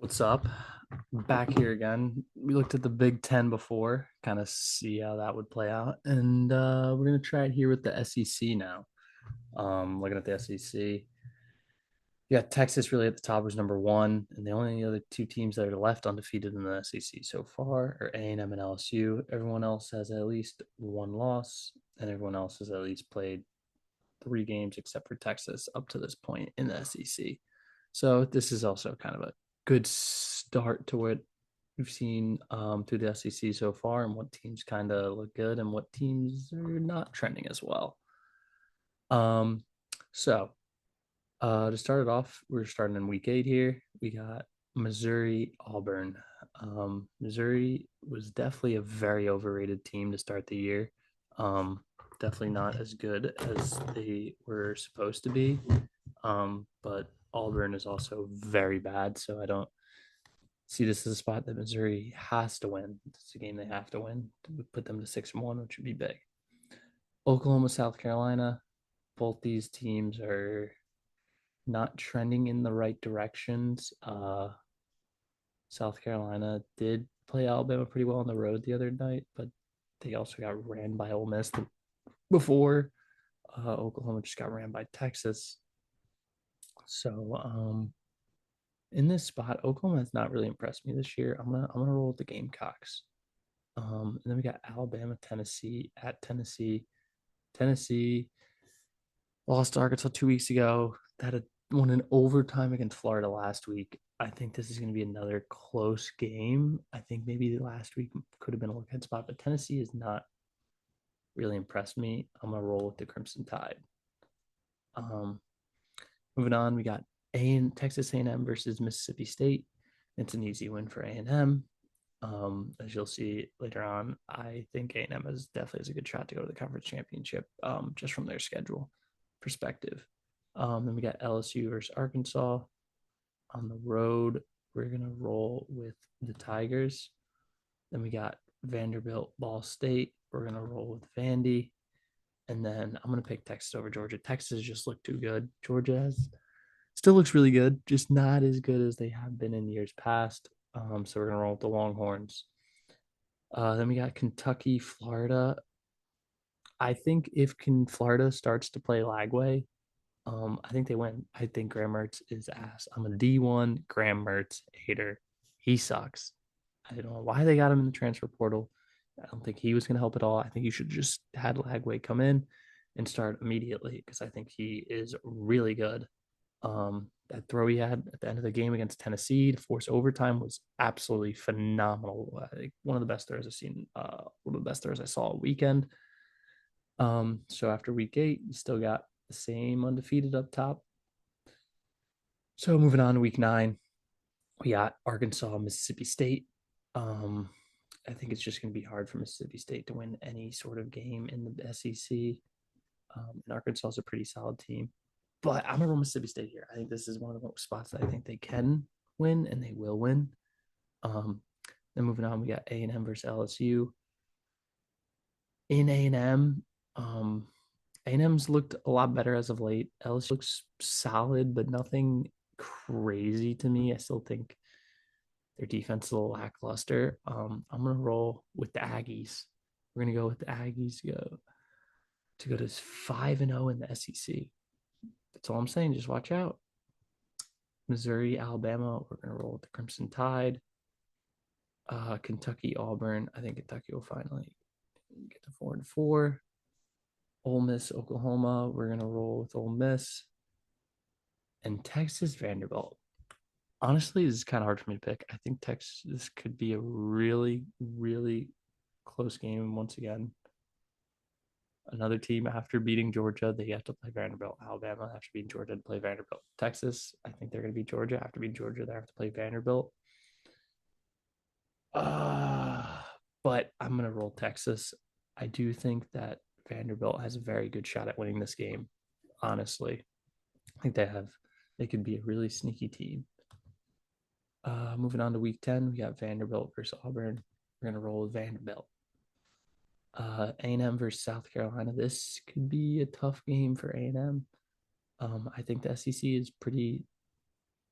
What's up? Back here again. We looked at the Big Ten before, kind of see how that would play out. And we're going to try it here with the SEC now. Looking at the SEC, you got Texas really at the top was number one. And the only other two teams that are left undefeated in the SEC so far are A&M and LSU. Everyone else has at least one loss, and everyone else has at least played three games except for Texas up to this point in the SEC. So this is also kind of a good start to what we've seen through the SEC so far, and what teams kind of look good and what teams are not trending as well. Um, so to start it off, we're starting in week 8 here. We got Missouri Auburn. Missouri was definitely a very overrated team to start the year. Definitely not as good as they were supposed to be. But Auburn is also very bad, so I don't see this as a spot that Missouri has to win. It's a game they have to win to put them to 6-1, which would be big. Oklahoma, South Carolina, both these teams are not trending in the right directions. South Carolina did play Alabama pretty well on the road the other night, but they also got ran by Ole Miss before. Oklahoma just got ran by Texas. So in this spot, Oklahoma has not really impressed me this year. I'm gonna roll with the Gamecocks. And then we got Alabama, Tennessee at Tennessee. Tennessee lost to Arkansas 2 weeks ago. That had won in overtime against Florida last week. I think this is going to be another close game. I think maybe the last week could have been a look ahead spot, but Tennessee has not really impressed me. I'm gonna roll with the Crimson Tide. Um, Moving on, we got Texas A&M versus Mississippi State. It's an easy win for A&M. As you'll see later on, I think A&M is definitely has a good shot to go to the conference championship, just from their schedule perspective. Then we got LSU versus Arkansas on the road. We're gonna roll with the Tigers. Then we got Vanderbilt, Ball State. We're gonna roll with Vandy, and then I'm gonna pick Texas over Georgia. Texas just looked too good. Georgia has still looks really good, just not as good as they have been in years past. So we're gonna roll with the Longhorns. Then we got Kentucky, Florida. I think if Florida starts to play Lagway, I think they win. I think Graham Mertz is ass. I'm a D1 Graham Mertz hater. He sucks. I don't know why they got him in the transfer portal. I don't think he was going to help at all. I think you should just had Lagway come in and start immediately because I think he is really good. That throw he had at the end of the game against Tennessee to force overtime was absolutely phenomenal. I think one of the best throws I've seen, one of the best throws I saw all weekend. So after week 8, you still got the same undefeated up top. So moving on to week 9, we got Arkansas, Mississippi State. Um, I think it's just going to be hard for Mississippi State to win any sort of game in the SEC. And Arkansas is a pretty solid team. But I'm going to roll Mississippi State here. I think this is one of the spots that I think they can win and they will win. Um, then moving on, we got A&M versus LSU. In A&M, A&M's looked a lot better as of late. LSU looks solid, but nothing crazy to me. I still think their defense is a little lackluster. I'm gonna roll with the Aggies. We're gonna go with the Aggies to go to 5-0 in the SEC. That's all I'm saying. Just watch out. Missouri, Alabama. We're gonna roll with the Crimson Tide. Kentucky, Auburn. I think Kentucky will finally get to 4-4. Ole Miss, Oklahoma. We're gonna roll with Ole Miss. And Texas, Vanderbilt. Honestly, this is kind of hard for me to pick. I think Texas could be a really, really close game once again. Another team after beating Georgia, they have to play Vanderbilt. Alabama after beating Georgia to play Vanderbilt. Texas, I think they're going to beat Georgia. After beating Georgia, they have to play Vanderbilt. Uh, but I'm going to roll Texas. I do think that Vanderbilt has a very good shot at winning this game. Honestly, I think they could be a really sneaky team. Moving on to week 10, we got Vanderbilt versus Auburn. We're going to roll with Vanderbilt. A&M versus South Carolina. This could be a tough game for A&M. I think the SEC is pretty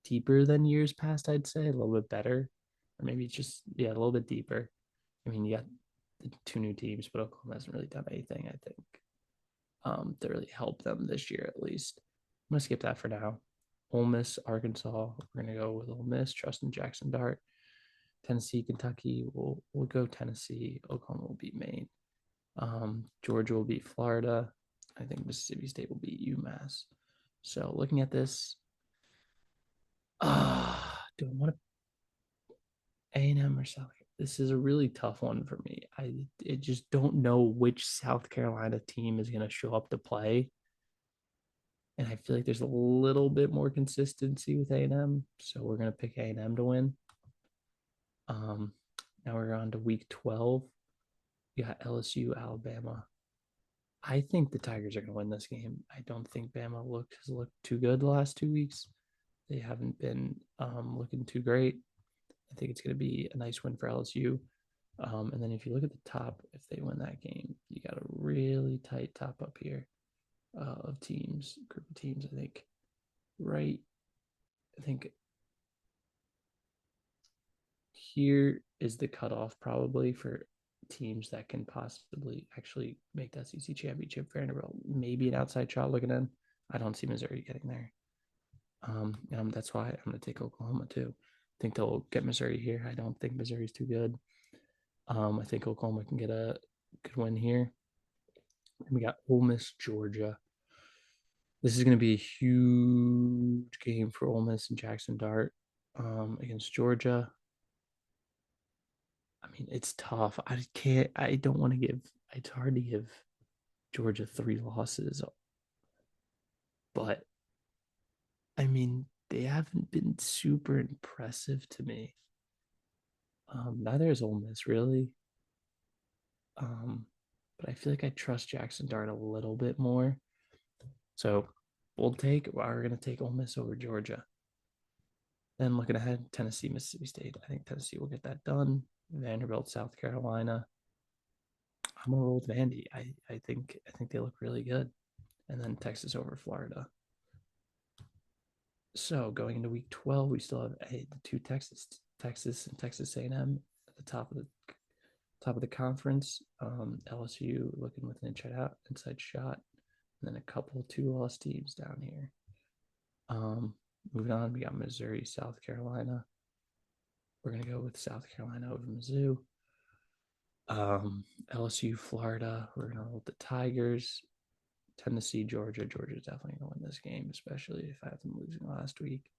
deeper than years past, I'd say, a little bit better. Or maybe it's just, yeah, a little bit deeper. I mean, you got the two new teams, but Oklahoma hasn't really done anything, I think, to really help them this year at least. I'm gonna skip that for now. Ole Miss, Arkansas. We're gonna go with Ole Miss. Trusting Jackson Dart. Tennessee, Kentucky. We'll go Tennessee. Oklahoma will beat Maine. Georgia will beat Florida. I think Mississippi State will beat UMass. So looking at this, do I want to A&M or South? This is a really tough one for me. I just don't know which South Carolina team is going to show up to play, and I feel like there's a little bit more consistency with A&M, so we're going to pick A&M to win. Now we're on to week 12. You got LSU, Alabama. I think the Tigers are going to win this game. I don't think Bama has looked too good the last 2 weeks. They haven't been looking too great. I think it's going to be a nice win for LSU. And then if you look at the top, if they win that game, you got a really tight top up here of teams, group of teams. I think, right? I think here is the cutoff probably for teams that can possibly actually make the SEC championship. Vanderbilt, maybe an outside shot looking in. I don't see Missouri getting there. That's why I'm going to take Oklahoma too. I think they'll get Missouri here. I don't think Missouri's too good. I think Oklahoma can get a good win here. And we got Ole Miss, Georgia. This is going to be a huge game for Ole Miss and Jackson Dart against Georgia. I mean, it's tough. I can't. I don't want to give. It's hard to give Georgia 3 losses, but I mean, they haven't been super impressive to me. Neither is Ole Miss really. Um, but I feel like I trust Jackson Dart a little bit more. So we're going to take Ole Miss over Georgia. Then looking ahead, Tennessee, Mississippi State. I think Tennessee will get that done. Vanderbilt, South Carolina. I'm gonna roll with Vandy. I think they look really good. And then Texas over Florida. So going into week 12, we still have the two Texas and Texas A&M at the top of the conference. LSU looking with an inside shot, and then a couple 2-loss teams down here. Moving on, we got Missouri, South Carolina. We're gonna go with South Carolina over Mizzou. LSU, Florida. We're gonna roll with the Tigers. Tennessee, Georgia. Georgia's definitely gonna win this game, especially if I have them losing last week.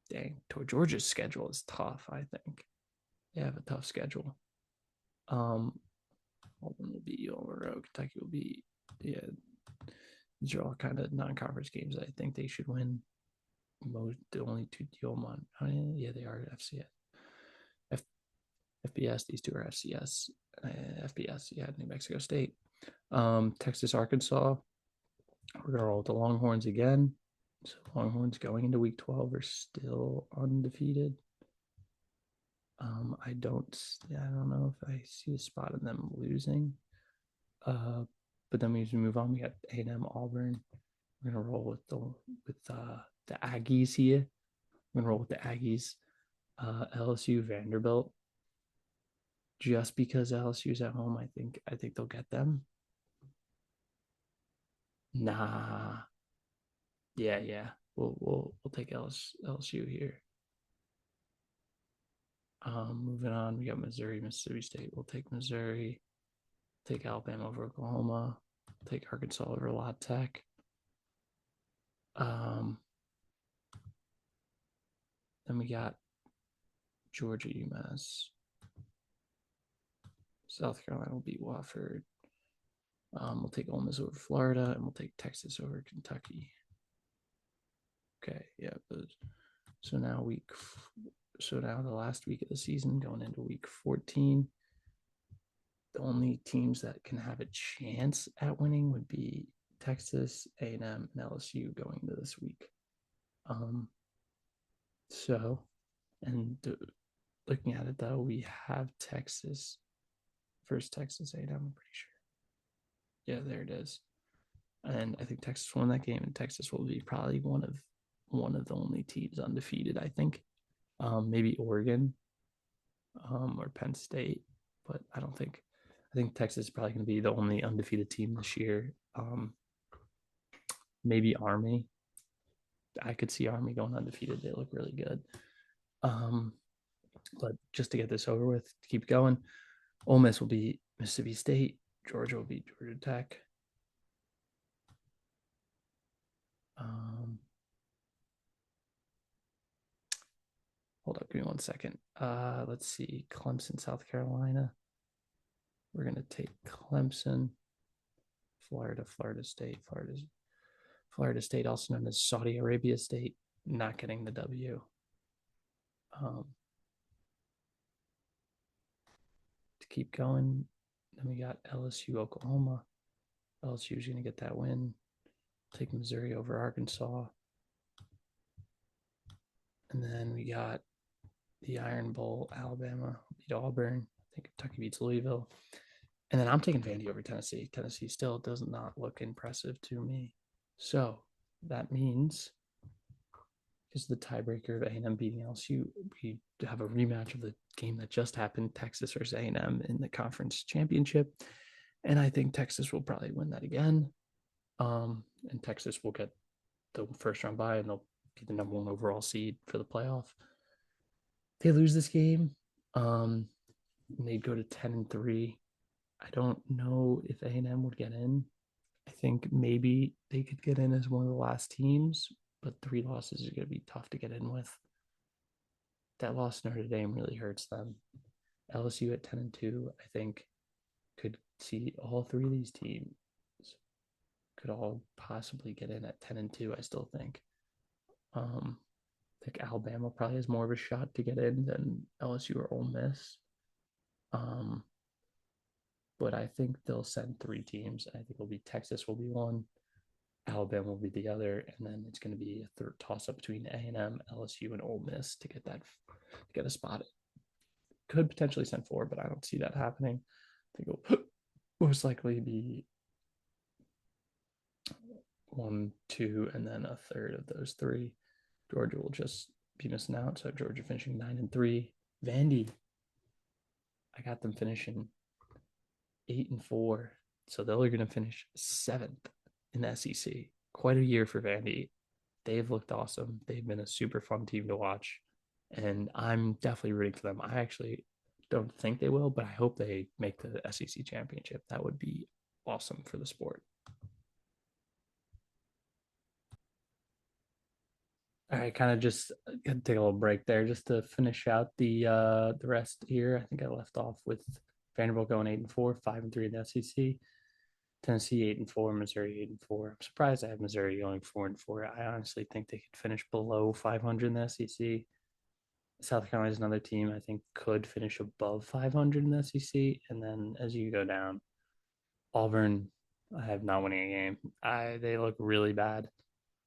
Dang, Georgia's schedule is tough. I think they have a tough schedule. Auburn will be on the road. Kentucky will be, yeah. These are all kind of non-conference games. I think they should win. The only two Diomon. Oh, yeah, they are FCS. FBS. These two are FCS. FBS. Yeah, New Mexico State. Texas, Arkansas. We're gonna roll with the Longhorns again. So Longhorns going into week 12 are still undefeated. I don't know if I see a spot in them losing. But then as we move on, we got A&M, Auburn. We're gonna roll with the Aggies here. We're gonna roll with the Aggies. LSU, Vanderbilt. Just because LSU's at home, I think they'll get them. Nah. Yeah. We'll take LSU here. Moving on, we got Missouri, Mississippi State. We'll take Missouri. Take Alabama over Oklahoma. Take Arkansas over La Tech. Then we got Georgia, UMass. South Carolina will beat Wofford. We'll take Ole Miss over Florida, and we'll take Texas over Kentucky. Okay, yeah. So now the last week of the season, going into week 14, the only teams that can have a chance at winning would be Texas, A&M, and LSU going into this week. Looking at it though, we have Texas, first Texas A&M, I'm pretty sure. Yeah, there it is. And I think Texas won that game, and Texas will be probably one of one of the only teams undefeated, I think. Maybe Oregon, or Penn State, but I don't think. I think Texas is probably going to be the only undefeated team this year. Maybe Army. I could see Army going undefeated. They look really good. Um, but just to get this over with, to keep going, Ole Miss will be Mississippi State. Georgia will be Georgia Tech. Um, hold up, give me 1 second. Let's see. Clemson, South Carolina. We're gonna take Clemson. Florida State. Florida State, also known as Saudi Arabia State, not getting the W. Um, to keep going, then we got LSU, Oklahoma. LSU is going to get that win. Take Missouri over Arkansas. And then we got the Iron Bowl, Alabama beat Auburn. I think Kentucky beats Louisville. And then I'm taking Vandy over Tennessee. Tennessee still does not look impressive to me. So that means, because the tiebreaker of A&M beating LSU, we have a rematch of the game that just happened, Texas versus A&M in the conference championship. And I think Texas will probably win that again. And Texas will get the first round bye, and they'll be the number one overall seed for the playoff. They lose this game, they'd go to 10-3. I don't know if A&M would get in. I think maybe they could get in as one of the last teams, but 3 losses is going to be tough to get in with. That loss to Notre Dame really hurts them. LSU at 10-2, I think, could see all 3 of these teams could all possibly get in at 10-2. I still think. I think Alabama probably has more of a shot to get in than LSU or Ole Miss. But I think they'll send 3 teams. I think it'll be Texas will be one, Alabama will be the other, and then it's going to be a third toss up between A&M, LSU, and Ole Miss to get a spot. Could potentially send 4, but I don't see that happening. I think it'll most likely be 1, 2, and then a third of those 3. Georgia will just be missing out. So Georgia finishing 9-3. Vandy, I got them finishing 8-4. So they're going to finish 7th in the SEC. Quite a year for Vandy. They've looked awesome. They've been a super fun team to watch. And I'm definitely rooting for them. I actually don't think they will, but I hope they make the SEC championship. That would be awesome for the sport. All right, kind of just gonna take a little break there just to finish out the rest here. I think I left off with Vanderbilt going 8-4, 5-3 in the SEC. Tennessee 8-4, Missouri 8-4. I'm surprised I have Missouri going 4-4. I honestly think they could finish below 500 in the SEC. South Carolina is another team I think could finish above 500 in the SEC. And then as you go down, Auburn, I have not winning a game. They look really bad.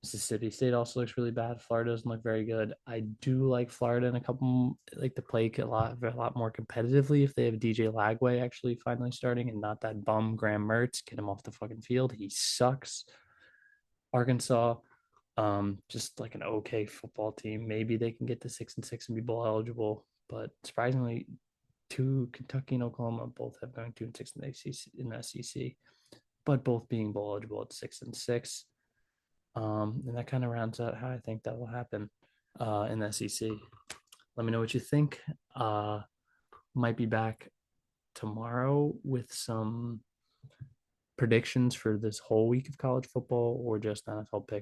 Mississippi State also looks really bad. Florida doesn't look very good. I do like Florida in a couple, like to play a lot more competitively if they have DJ Lagway actually finally starting and not that bum Graham Mertz. Get him off the fucking field. He sucks. Arkansas, just like an okay football team. Maybe they can get to 6-6 and be bowl eligible. But surprisingly, 2 Kentucky and Oklahoma both have going 2-6 in the SEC, but both being bowl eligible at 6-6. And that kind of rounds out how I think that will happen in the SEC. Let me know what you think. Might be back tomorrow with some predictions for this whole week of college football or just NFL picks.